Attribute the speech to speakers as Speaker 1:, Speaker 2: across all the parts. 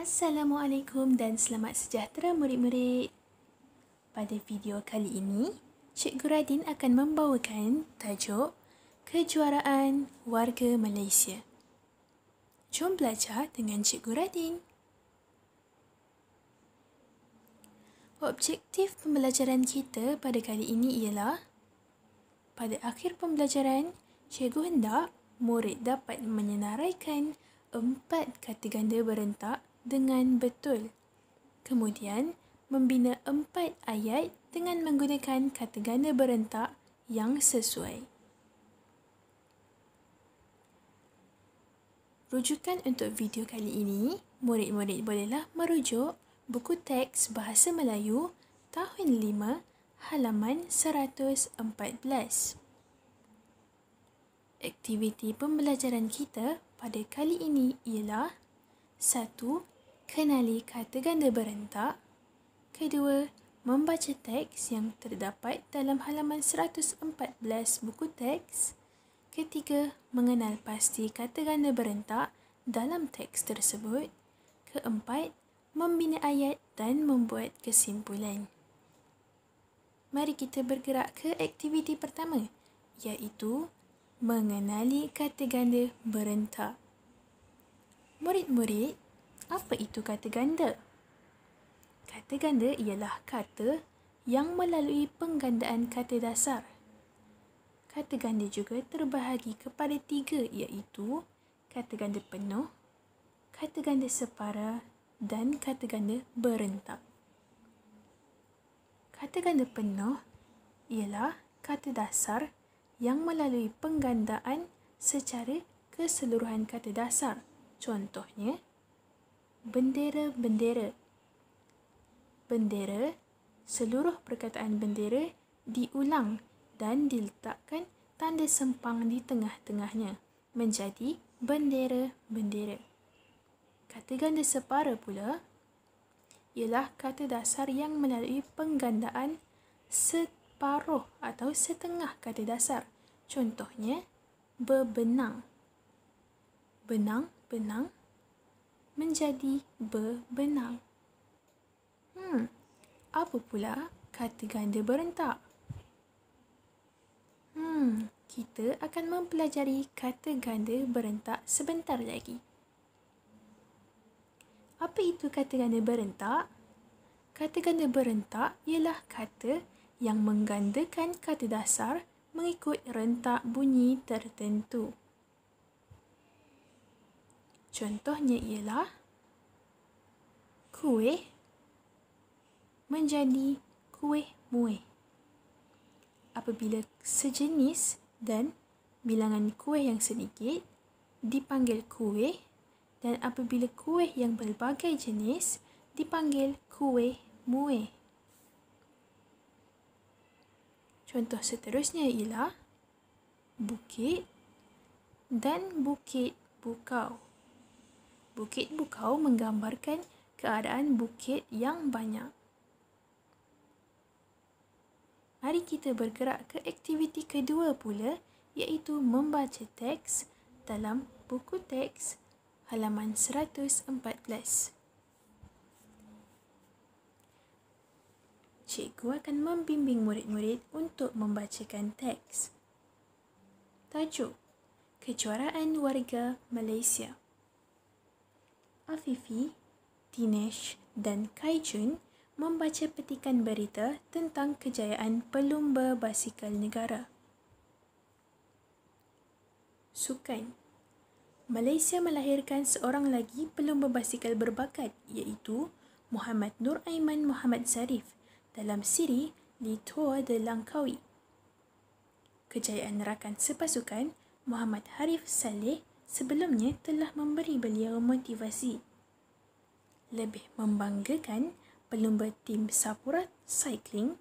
Speaker 1: Assalamualaikum dan selamat sejahtera murid-murid. Pada video kali ini, Cikgu Radin akan membawakan tajuk Kejuaraan Warga Malaysia. Jom belajar dengan Cikgu Radin. Objektif pembelajaran kita pada kali ini ialah pada akhir pembelajaran, cikgu hendak murid dapat menyenaraikan 4 kata ganda berentak dengan betul. Kemudian, membina 4 ayat dengan menggunakan kata ganda berentak yang sesuai. Rujukan untuk video kali ini, murid-murid bolehlah merujuk buku teks Bahasa Melayu tahun 5 halaman 114. Aktiviti pembelajaran kita pada kali ini ialah 1. Kenali kata ganda berentak. 2. Membaca teks yang terdapat dalam halaman 114 buku teks. 3. Mengenal pasti kata ganda berentak dalam teks tersebut. 4. Membina ayat dan membuat kesimpulan. Mari kita bergerak ke aktiviti pertama, iaitu mengenali kata ganda berentak. Murid-murid, apa itu kata ganda? Kata ganda ialah kata yang melalui penggandaan kata dasar. Kata ganda juga terbahagi kepada 3, iaitu kata ganda penuh, kata ganda separa dan kata ganda berentak. Kata ganda penuh ialah kata dasar yang melalui penggandaan secara keseluruhan kata dasar. Contohnya, bendera-bendera. Bendera, seluruh perkataan bendera diulang dan diletakkan tanda sempang di tengah-tengahnya menjadi bendera-bendera. Kata ganda separa pula ialah kata dasar yang melalui penggandaan separuh atau setengah kata dasar. Contohnya, bebenang. Benang-benang menjadi bebenang. Apa pula kata ganda berentak? Kita akan mempelajari kata ganda berentak sebentar lagi. Apa itu kata ganda berentak? Kata ganda berentak ialah kata yang menggandakan kata dasar mengikut rentak bunyi tertentu. Contohnya ialah kuih menjadi kuih muih. Apabila sejenis dan bilangan kuih yang sedikit dipanggil kuih, dan apabila kuih yang berbagai jenis dipanggil kuih muih. Contoh seterusnya ialah bukit dan bukit bukau. Bukit bukau menggambarkan keadaan bukit yang banyak. Mari kita bergerak ke aktiviti kedua pula, iaitu membaca teks dalam buku teks halaman 114. Cikgu akan membimbing murid-murid untuk membacakan teks. Tajuk: Kejuaraan Warga Malaysia. Afifi, Dinesh dan Kaijun membaca petikan berita tentang kejayaan pelumba basikal negara. Sukan. Malaysia melahirkan seorang lagi pelumba basikal berbakat, iaitu Muhammad Nur Aiman Muhammad Zarif dalam siri Le Tour de Langkawi. Kejayaan rakan sepasukan Muhammad Harif Saleh sebelumnya telah memberi beliau motivasi. Lebih membanggakan, pelumba tim Sapurat Cycling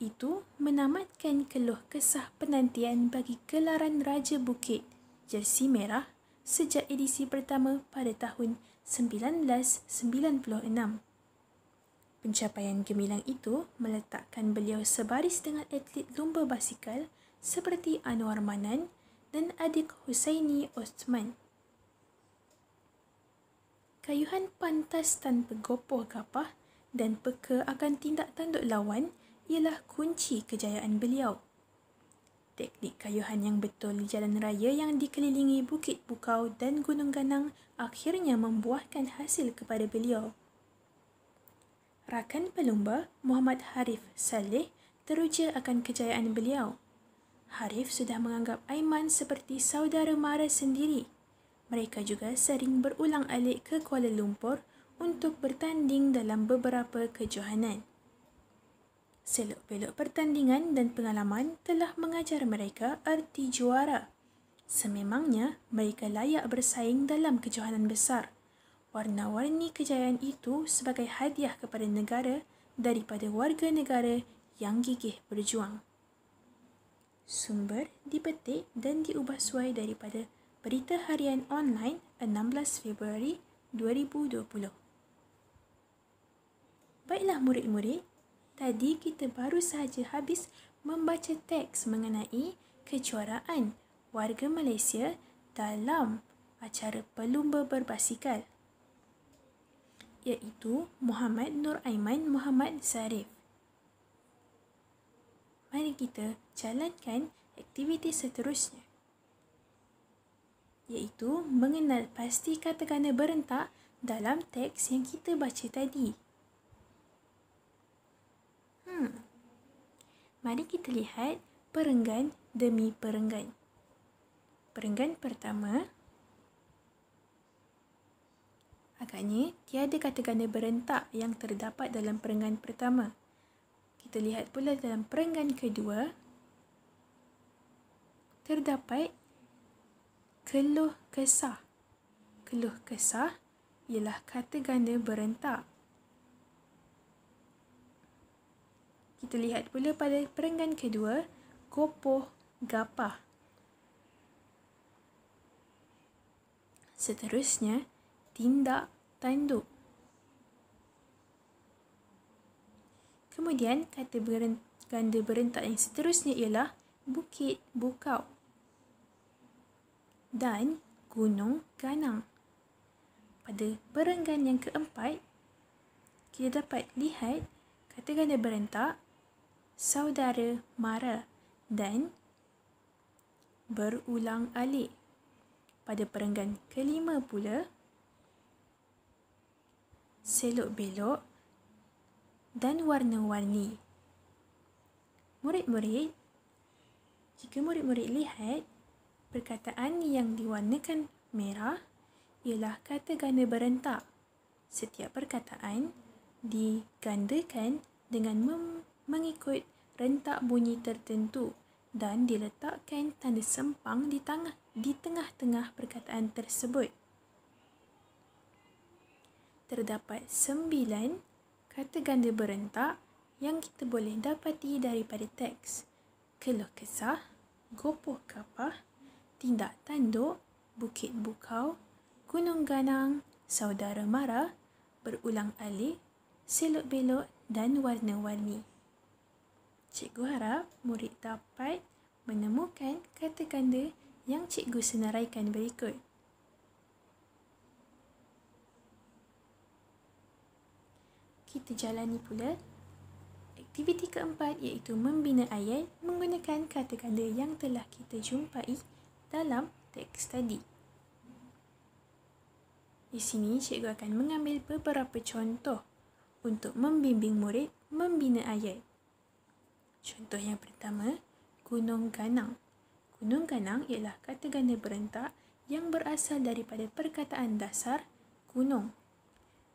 Speaker 1: itu menamatkan keluh kesah penantian bagi gelaran Raja Bukit jersey merah sejak edisi pertama pada tahun 1996. Pencapaian gemilang itu meletakkan beliau sebaris dengan atlet lumba basikal seperti Anwar Manan dan adik Husaini Osman. kayuhan pantas tanpa gopoh gapah dan peka akan tindak tanduk lawan ialah kunci kejayaan beliau. Teknik kayuhan yang betul di jalan raya yang dikelilingi bukit bukau dan gunung ganang akhirnya membuahkan hasil kepada beliau. Rakan pelumba Muhammad Harif Saleh teruja akan kejayaan beliau. Harif sudah menganggap Aiman seperti saudara mara sendiri. Mereka juga sering berulang-alik ke Kuala Lumpur untuk bertanding dalam beberapa kejohanan. Selok-belok pertandingan dan pengalaman telah mengajar mereka erti juara. Sememangnya mereka layak bersaing dalam kejohanan besar. Warna-warni kejayaan itu sebagai hadiah kepada negara daripada warga negara yang gigih berjuang. Sumber dipetik dan diubah suai daripada Berita Harian Online 16 Februari 2020. Baiklah murid-murid, tadi kita baru sahaja habis membaca teks mengenai kejuaraan warga Malaysia dalam acara pelumba berbasikal, iaitu Muhammad Nur Aiman Muhammad Sarif. Mari kita jalankan aktiviti seterusnya, iaitu mengenal pasti kata ganda berentak dalam teks yang kita baca tadi. Mari kita lihat perenggan demi perenggan. Perenggan pertama, agaknya tiada kata ganda berentak yang terdapat dalam perenggan pertama. Kita lihat pula dalam perenggan kedua, terdapat keluh kesah. Keluh kesah ialah kata ganda berentak. Kita lihat pula pada perenggan kedua, gopoh gapah. Seterusnya, tindak tanduk. Kemudian, kata ganda berentak yang seterusnya ialah bukit bukau dan gunung ganang. Pada perenggan yang keempat, kita dapat lihat kata ganda berentak saudara mara dan berulang-alik. Pada perenggan kelima pula, selok-belok dan warna-warni. Murid-murid, jika murid-murid lihat, perkataan yang diwarnakan merah ialah kata ganda berentak. Setiap perkataan digandakan dengan mengikut rentak bunyi tertentu dan diletakkan tanda sempang di tengah-tengah perkataan tersebut. Terdapat 9 kata ganda berentak yang kita boleh dapati daripada teks. Keluh kesah, gopoh gapah, tindak tanduk, bukit bukau, gunung ganang, saudara mara, berulang-alik, selok-belok dan warna-warni. Cikgu harap murid dapat menemukan kata ganda yang cikgu senaraikan berikut. Kita jalani pula aktiviti keempat, iaitu membina ayat menggunakan kata ganda yang telah kita jumpai dalam teks tadi. Di sini cikgu akan mengambil beberapa contoh untuk membimbing murid membina ayat. Contoh yang pertama, gunung ganang. Gunung ganang ialah kata ganda berentak yang berasal daripada perkataan dasar gunung.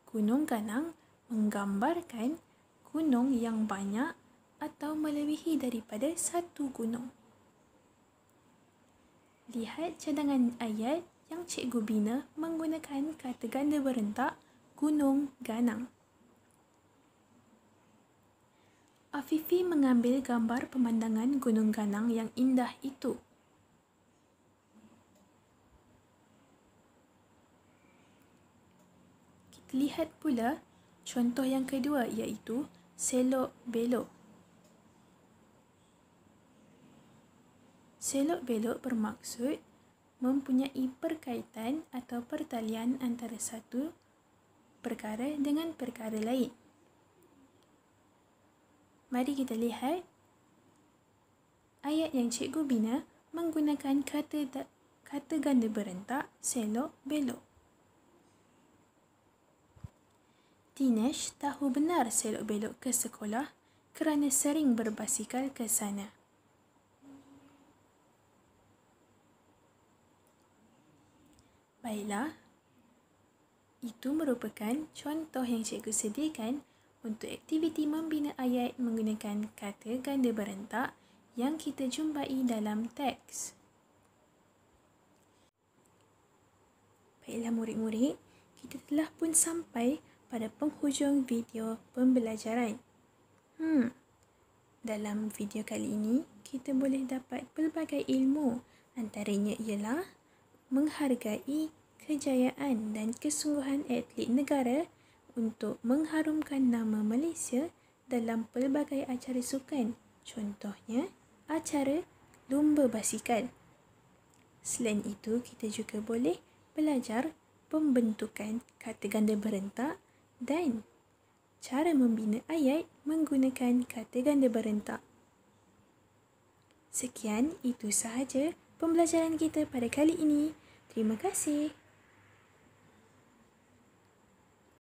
Speaker 1: Gunung ganang menggambarkan gunung yang banyak atau melebihi daripada satu gunung. Lihat cadangan ayat yang cikgu bina menggunakan kata ganda berentak gunung ganang. Afifi mengambil gambar pemandangan gunung ganang yang indah itu. Kita lihat pula contoh yang kedua, iaitu selok-belok. Selok-belok bermaksud mempunyai perkaitan atau pertalian antara satu perkara dengan perkara lain. Mari kita lihat ayat yang Cikgu bina menggunakan kata ganda berentak selok belok. Dinesh tahu benar selok belok ke sekolah kerana sering berbasikal ke sana. Baiklah, itu merupakan contoh yang cikgu sediakan untuk aktiviti membina ayat menggunakan kata ganda berentak yang kita jumpai dalam teks. Baiklah murid-murid, kita telah pun sampai pada penghujung video pembelajaran. Dalam video kali ini, kita boleh dapat pelbagai ilmu. Antaranya ialah menghargai kejayaan dan kesungguhan atlet negara untuk mengharumkan nama Malaysia dalam pelbagai acara sukan. Contohnya, acara lumba basikal. Selain itu, kita juga boleh belajar pembentukan kata ganda berentak dan cara membina ayat menggunakan kata ganda berentak. Sekian, itu sahaja pembelajaran kita pada kali ini. Terima kasih.